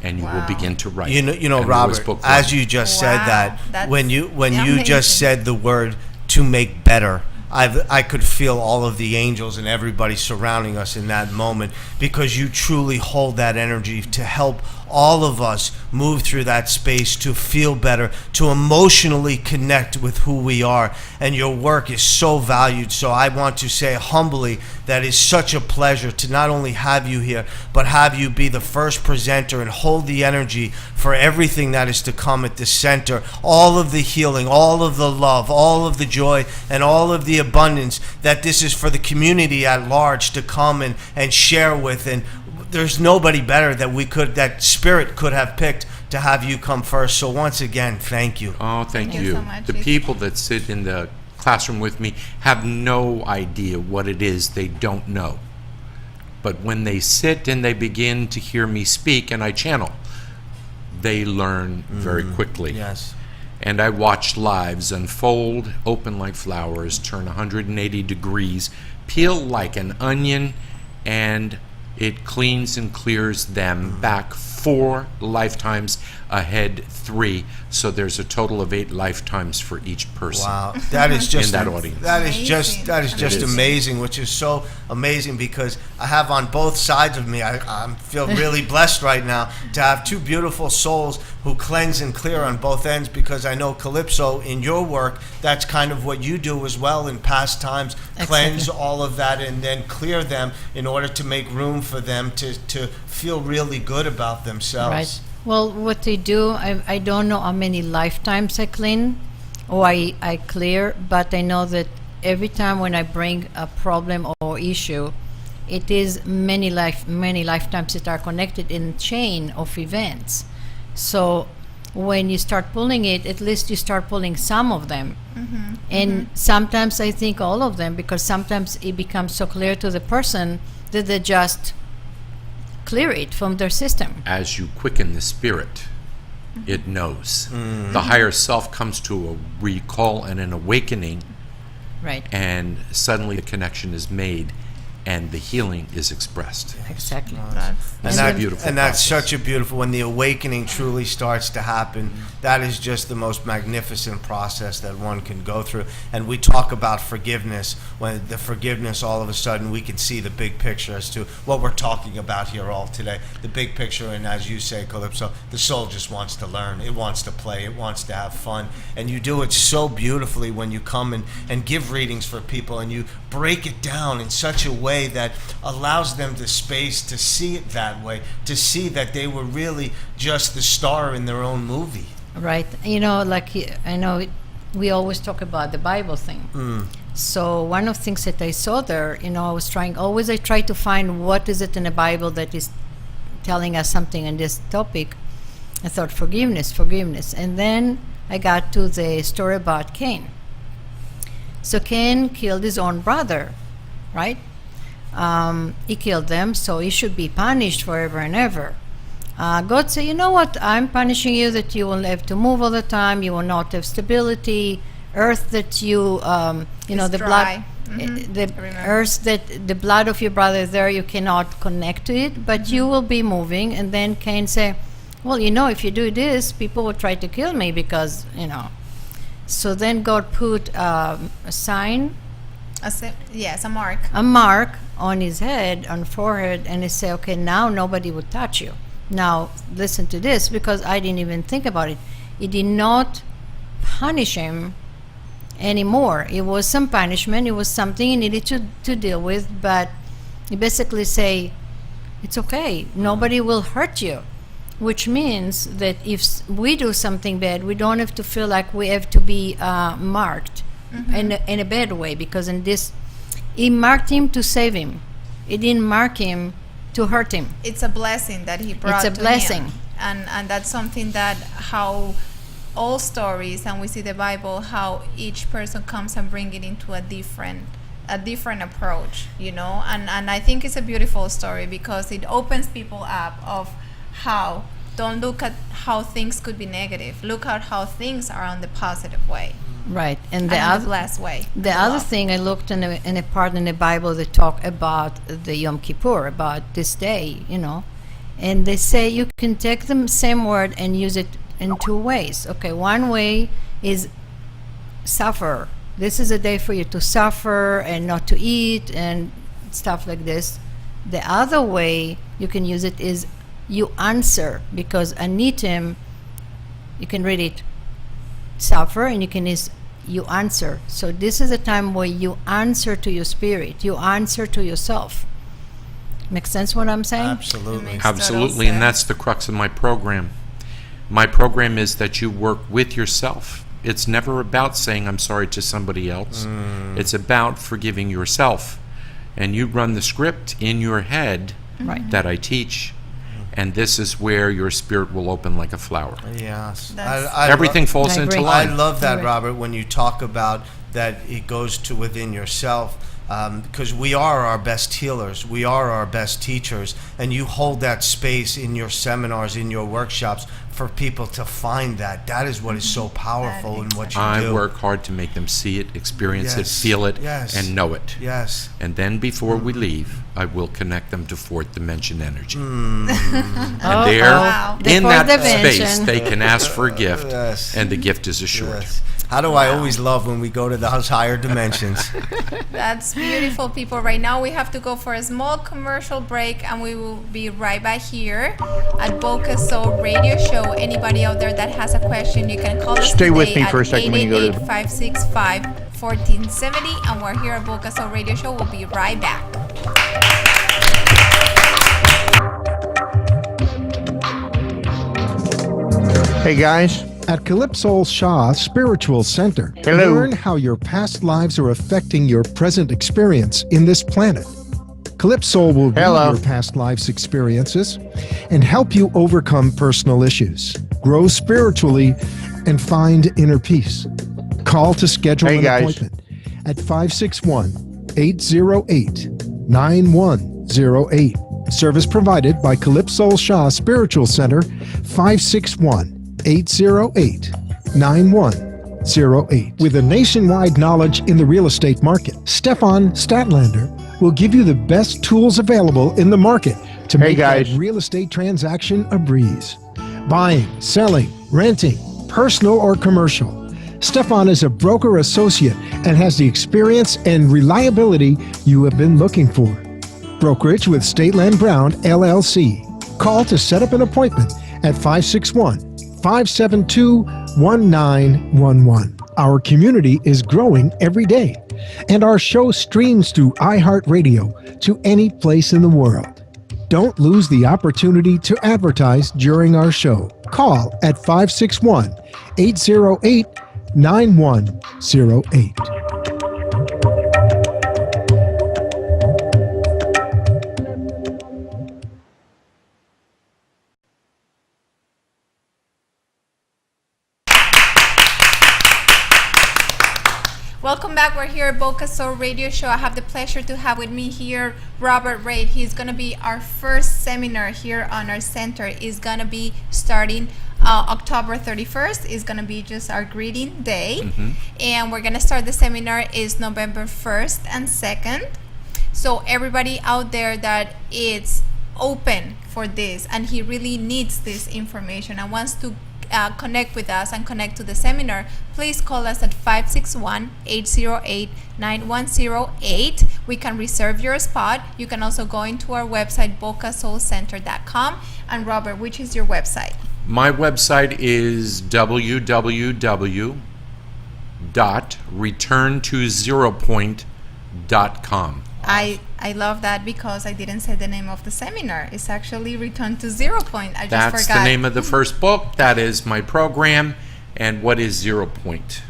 And you will
Wow.
begin to write.
You know,
And there was
Robert,
book
as
one.
you just said
Wow,
that,
that's
when you
amazing.
just said the word to make better, I could feel all of the angels and everybody surrounding us in that moment, because you truly hold that energy to help all of us move through that space to feel better, to emotionally connect with who we are. And your work is so valued. So I want to say humbly that it's such a pleasure to not only have you here, but have you be the first presenter and hold the energy for everything that is to come at the center. All of the healing, all of the love, all of the joy, and all of the abundance that this is for the community at large to come and share with. And there's nobody better that Spirit could have picked to have you come first. So once again, thank you.
Oh, thank
Thank you
you.
so much.
The people that sit in the classroom with me have no idea what it is they don't know. But when they sit and they begin to hear me speak and I channel, they learn very quickly.
Yes.
And I watch lives unfold, open like flowers, turn 180 degrees, peel like an onion, and it cleans and clears them back 4 lifetimes ahead 3. So there's a total of 8 lifetimes for each person.
Wow, that is just
In that audience.
That is just
Amazing.
amazing, which is so amazing because I have on both sides of me. I feel really blessed right now to have 2 beautiful souls who cleanse and clear on both ends, because I know, Calypso, in your work, that's kind of what you do as well in past times. Cleanse all of that and then clear them in order to make room for them to feel really good about themselves.
Right. Well, what they do, I don't know how many lifetimes I clean or I clear, but I know that every time when I bring a problem or issue, it is many lifetimes that are connected in a chain of events. So when you start pulling it, at least you start pulling some of them. And sometimes I think all of them, because sometimes it becomes so clear to the person that they just clear it from their system.
As you quicken the spirit, it knows. The higher self comes to a recall and an awakening,
Right.
and suddenly the connection is made and the healing is expressed.
Exactly.
It's a beautiful
and that's
process.
such a beautiful, when the awakening truly starts to happen, that is just the most magnificent process that one can go through. And we talk about forgiveness. When the forgiveness, all of a sudden we can see the big picture as to what we're talking about here all today. The big picture, and as you say, Calypso, the soul just wants to learn. It wants to play. It wants to have fun. And you do it so beautifully when you come and give readings for people, and you break it down in such a way that allows them the space to see it that way, to see that they were really just the star in their own movie.
Right. You know, like I know we always talk about the Bible thing. So one of the things that I saw there, you know, I try to find what is it in the Bible that is telling us something in this topic. I thought forgiveness. And then I got to the story about Cain. So Cain killed his own brother, right? He killed them, so he should be punished forever and ever. God said, you know what, I'm punishing you that you will have to move all the time, you will not have stability, earth that you know,
It's
the
dry.
blood, the
I remember.
earth that the blood of your brother there, you cannot connect to it, but you will be moving. And then Cain said, well, you know, if you do this, people will try to kill me because, you know. So then God put a sign,
Yes, a mark.
a mark on his head, on forehead, and he said, okay, now nobody would touch you. Now listen to this, because I didn't even think about it. He did not punish him anymore. It was some punishment. It was something he needed to deal with, but he basically say, it's okay. Nobody will hurt you. Which means that if we do something bad, we don't have to feel like we have to be marked in a bad way, because in this, he marked him to save him. He didn't mark him to hurt him.
It's a blessing that he brought
It's a
to
blessing.
him. And that's something that how all stories, and we see the Bible, how each person comes and bring it into a different approach, you know. And I think it's a beautiful story because it opens people up of how, don't look at how things could be negative. Look at how things are on the positive way.
Right. And
And
the
in
other
the blessed way.
The other thing, I looked in a part in the Bible that talk about the Yom Kippur, about this day, you know, and they say you can take the same word and use it in 2 ways. Okay, one way is suffer. This is a day for you to suffer and not to eat and stuff like this. The other way you can use it is you answer, because anitim, you can read it, suffer, and you can use you answer. So this is a time where you answer to your spirit, you answer to yourself. Make sense what I'm saying?
Absolutely.
Makes
Absolutely,
total
and that's the crux of my program. My program is that you work with yourself. It's never about saying I'm sorry to somebody else. It's about forgiving yourself. And you run the script in your head
Right.
that I teach, and this is where your spirit will open like a flower.
Yes.
That's-
Everything falls
I
into
agree.
I
line.
love that,
Right.
Robert, when you talk about that it goes to within yourself, because we are our best healers, we are our best teachers, and you hold that space in your seminars, in your workshops, for people to find that. That is what is so powerful in what you do.
I work hard to make them see it, experience it, feel it, and know it.
Yes.
And then before we leave, I will connect them to fourth dimension energy. And
Oh,
there,
wow. The
in
fourth
that
dimension.
space, they can ask for a gift,
Yes.
and the gift is assured.
Yes. How do I always love when we go to those higher dimensions?
That's beautiful, people. Right now we have to go for a small commercial break, and we will be right back here at Boca Soul Radio Show. Anybody out there that has a question, you can call us
Stay with
today
me for a second when you go to-
888-565-1470, and we're here at Boca Soul Radio Show. We'll be right back.
Hey guys,
At Calypso Shah Spiritual Center,
Hello.
learn how your past lives are affecting your present experience in this planet. Calypso will read
Hello.
your past lives' experiences and help you overcome personal issues, grow spiritually, and find inner peace. Call to schedule
Hey,
an
guys.
appointment at 561-808-9108. Service provided by Calypso Shah Spiritual Center, 561-808-9108. With a nationwide knowledge in the real estate market, Stefan Statlander will give you the best tools available in the market to
Hey,
make
guys.
that real estate transaction a breeze. Buying, selling, renting, personal or commercial. Stefan is a broker associate and has the experience and reliability you have been looking for. Brokerage with State Land Brown, LLC. Call to set up an appointment at 561-572-1911. Our community is growing every day, and our show streams through iHeartRadio to any place in the world. Don't lose the opportunity to advertise during our show. Call at 561-808-9108.
Welcome back. We're here at Boca Soul Radio Show. I have the pleasure to have with me here Robert Reid. He's going to be our first seminar here on our center. Is going to be starting October 31st. Is going to be just our greeting day. And we're going to start the seminar is November 1st and 2nd. So everybody out there that is open for this and he really needs this information and wants to connect with us and connect to the seminar, please call us at 561-808-9108. We can reserve your spot. You can also go into our website, bocasoulcenter.com. And Robert, which is your website?
My website is www.returntozeropoint.com.
I love that because I didn't say the name of the seminar. It's actually Return to Zero Point. I just
That's
forgot.
the name of the first book. That is my program. And what is 0 point?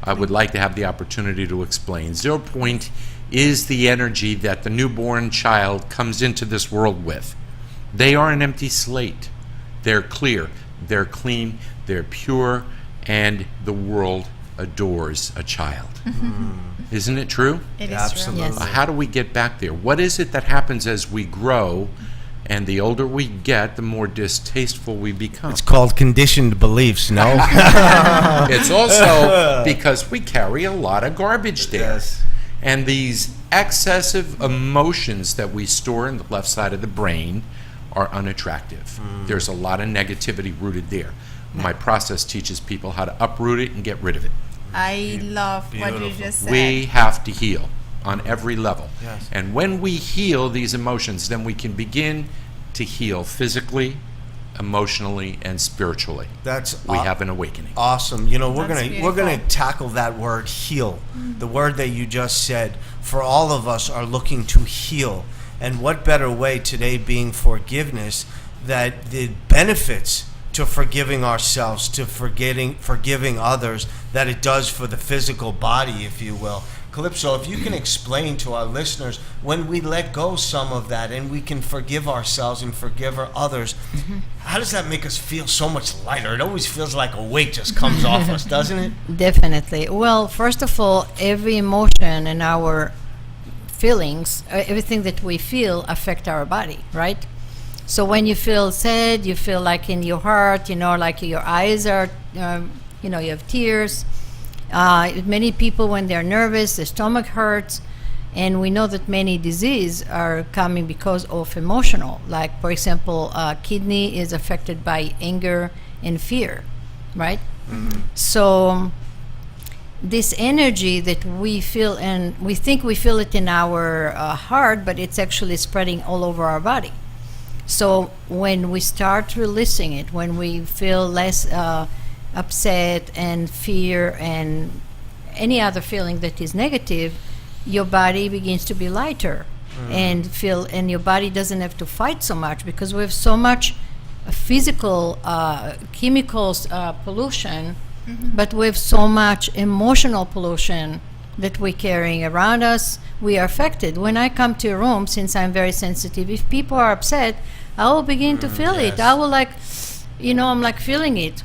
I would like to have the opportunity to explain. 0 point is the energy that the newborn child comes into this world with. They are an empty slate. They're clear, they're clean, they're pure, and the world adores a child. Isn't it true?
It is
Absolutely.
true.
How do we get back there? What is it that happens as we grow, and the older we get, the more distasteful we become?
It's called conditioned beliefs, no?
It's also because we carry a lot of garbage there.
Yes.
And these excessive emotions that we store in the left side of the brain are unattractive. There's a lot of negativity rooted there. My process teaches people how to uproot it and get rid of it.
I love what you
Beautiful.
just said.
We have to heal on every level.
Yes.
And when we heal these emotions, then we can begin to heal physically, emotionally, and spiritually.
That's
We have an awakening.
awesome. You know, we're
That's
gonna
beautiful.
tackle that word heal. The word that you just said. For all of us are looking to heal, and what better way today being forgiveness? That the benefits to forgiving ourselves, to forgiving others, that it does for the physical body, if you will. Calypso, if you can explain to our listeners, when we let go some of that and we can forgive ourselves and forgive our others, how does that make us feel so much lighter? It always feels like a weight just comes off us, doesn't it?
Definitely. Well, first of all, every emotion in our feelings, everything that we feel affect our body, right? So when you feel sad, you feel like in your heart, like your eyes are, you have tears. Many people, when they're nervous, their stomach hurts. And we know that many diseases are coming because of emotional. Like, for example, kidney is affected by anger and fear, right? Mm-hmm. So this energy that we feel, and we think we feel it in our heart, but it's actually spreading all over our body. So when we start releasing it, when we feel less upset and fear and any other feeling that is negative, your body begins to be lighter and your body doesn't have to fight so much, because we have so much physical chemicals pollution, but we have so much emotional pollution that we're carrying around us. We are affected. When I come to a room, since I'm very sensitive, if people are upset, I will begin to feel it. I will I'm like feeling it.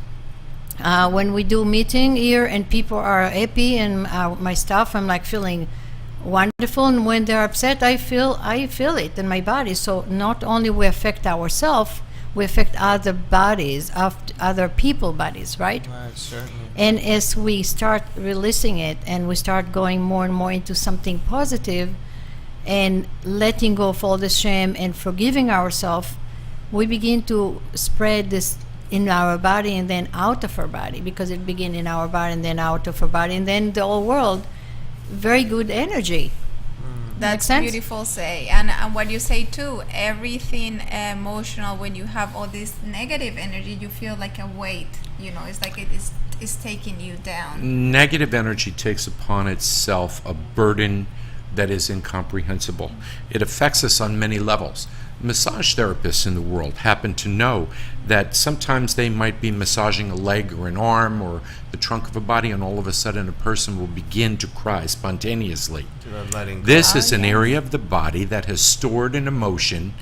When we do meeting here and people are happy and my staff, I'm like feeling wonderful, and when they're upset, I feel it in my body. So not only we affect ourselves, we affect other bodies, other people bodies, right?
Right, certainly.
And as we start releasing it and we start going more and more into something positive and letting go of all the shame and forgiving ourselves, we begin to spread this in our body and then out of our body, because it begins in our body and then out of our body, and then the whole world. Very good energy.
That's beautiful say. And what you say too, everything emotional, when you have all this negative energy, you feel like a weight, it's like it is taking you down.
Negative energy takes upon itself a burden that is incomprehensible. It affects us on many levels. Massage therapists in the world happen to know that sometimes they might be massaging a leg or an arm or the trunk of a body, and all of a sudden a person will begin to cry spontaneously. This is an area of the body that has stored an emotion,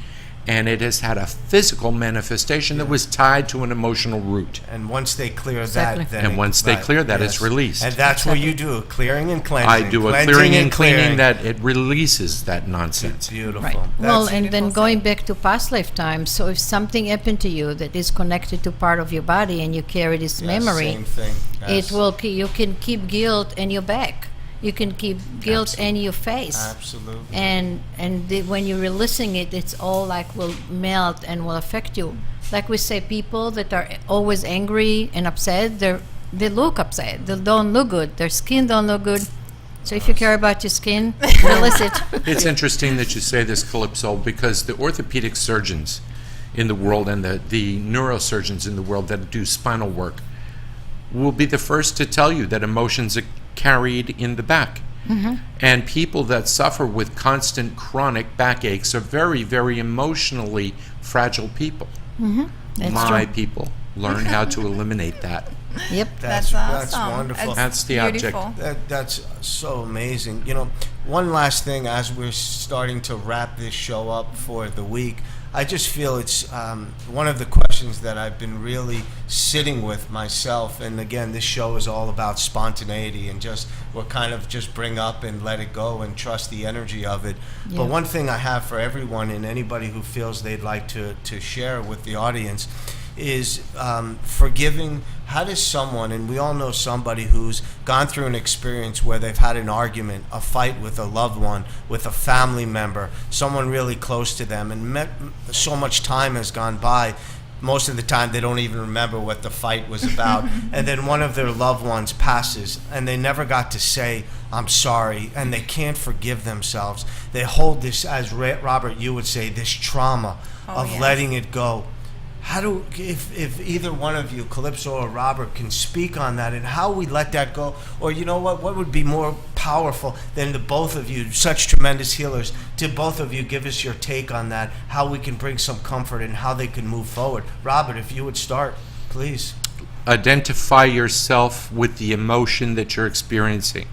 and it has had a physical manifestation that was tied to an emotional root.
And once they clear
Exactly.
that, then
And once they clear that, it's
yes.
released.
And that's what you do, clearing and cleansing.
I do a
Cleansing
clearing and
clearing.
cleaning that it releases that
It's
nonsense.
beautiful.
Right.
That's
Well, and then
beautiful
going back to past lifetimes, so if something happened to you that is connected to part of your body and you carry this
yes,
memory,
same thing. Yes.
you can keep guilt in your back. You can keep guilt in your face.
Absolutely.
And when you're releasing it, it's all like will melt and will affect you. Like we say, people that are always angry and upset, they look upset. They don't look good. Their skin don't look good. So if you care about your skin, release it.
It's interesting that you say this, Calypso, because the orthopedic surgeons in the world and the neurosurgeons in the world that do spinal work will be the first to tell you that emotions are carried in the back. Mm-hmm. And people that suffer with constant chronic backaches are very, very emotionally fragile people.
Mm-hmm. That's
My
true.
people learn how to eliminate that.
Yep.
That's
That's
awesome.
wonderful.
That's the
beautiful.
object.
That's so amazing. One last thing as we're starting to wrap this show up for the week, I just feel it's one of the questions that I've been really sitting with myself. And again, this show is all about spontaneity and we'll kind of just bring up and let it go and trust the energy of it.
Yeah.
But one thing I have for everyone and anybody who feels they'd like to share with the audience is forgiving. How does someone, and we all know somebody who's gone through an experience where they've had an argument, a fight with a loved one, with a family member, someone really close to them, and so much time has gone by, most of the time they don't even remember what the fight was about, and then one of their loved ones passes, and they never got to say, I'm sorry, and they can't forgive themselves. They hold this, as Robert, you would say, this trauma of
yes.
letting it go. If either one of you, Calypso or Robert, can speak on that and how we let that go, or what would be more powerful than the both of you, such tremendous healers, to both of you give us your take on that, how we can bring some comfort and how they can move forward. Robert, if you would start, please.
Identify yourself with the emotion that you're experiencing.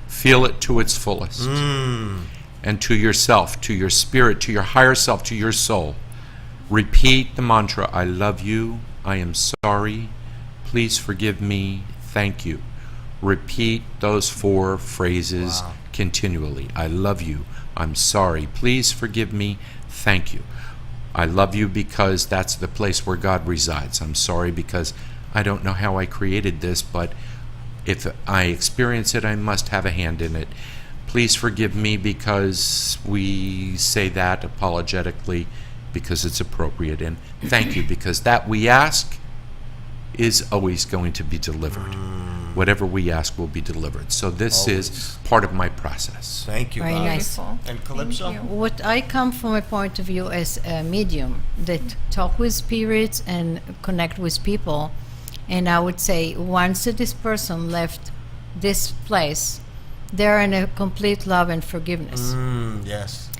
Feel it to its fullest. And to yourself, to your spirit, to your higher self, to your soul. Repeat the mantra, I love you, I am sorry, please forgive me, thank you. Repeat those 4 phrases continually. I love you. I'm sorry. Please forgive me. Thank you. I love you because that's the place where God resides. I'm sorry because I don't know how I created this, but if I experience it, I must have a hand in it. Please forgive me because we say that apologetically because it's appropriate. And thank you because that we ask is always going to be delivered. Whatever we ask will be delivered. So this is part of my process.
Thank you,
Very
Bob.
nice.
Beautiful.
And Calypso?
Thank you.
What I come from a point of view as a medium that talk with spirits and connect with people, and I would say once this person left this place, they're in a complete love and forgiveness.
Yes.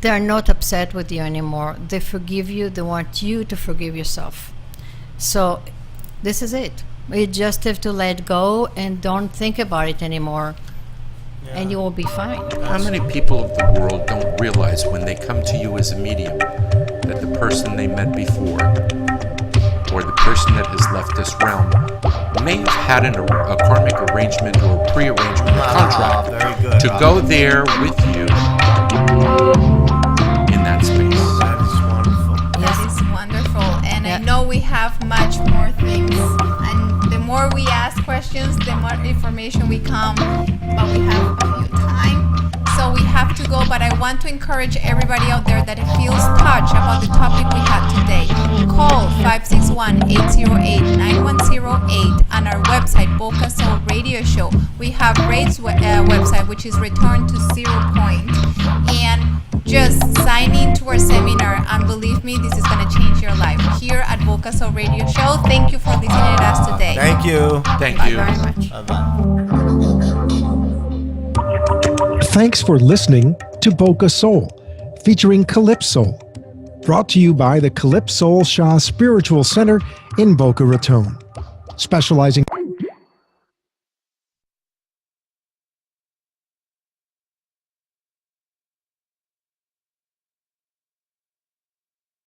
They're not upset with you anymore. They forgive you. They want you to forgive yourself. So this is it. You just have to let go and don't think about it anymore, and you will be fine.
How many people of the world don't realize when they come to you as a medium that the person they met before or the person that has left this realm may have had a karmic arrangement or a pre-arrangement or contract
very good,
to
Bob.
go there with you in that space.
That is wonderful.
That is wonderful. And I
Yeah.
know we have much more things. And the more we ask questions, the more information we come. But we have a few time. So we have to go. But I want to encourage everybody out there that feels touched about the topic we had today. Call 561-808-9108 on our website, Boca Soul Radio Show. We have Ray's website, which is Return to Zero Point. And just sign in to our seminar, and believe me, this is going to change your life. Here at Boca Soul Radio Show, thank you for listening to us today.
Thank you.
Thank
Bye
you.
very much.
Thanks for listening to Boca Soul, featuring Calypso. Brought to you by the Calypso Shah Spiritual Center in Boca Raton, specializing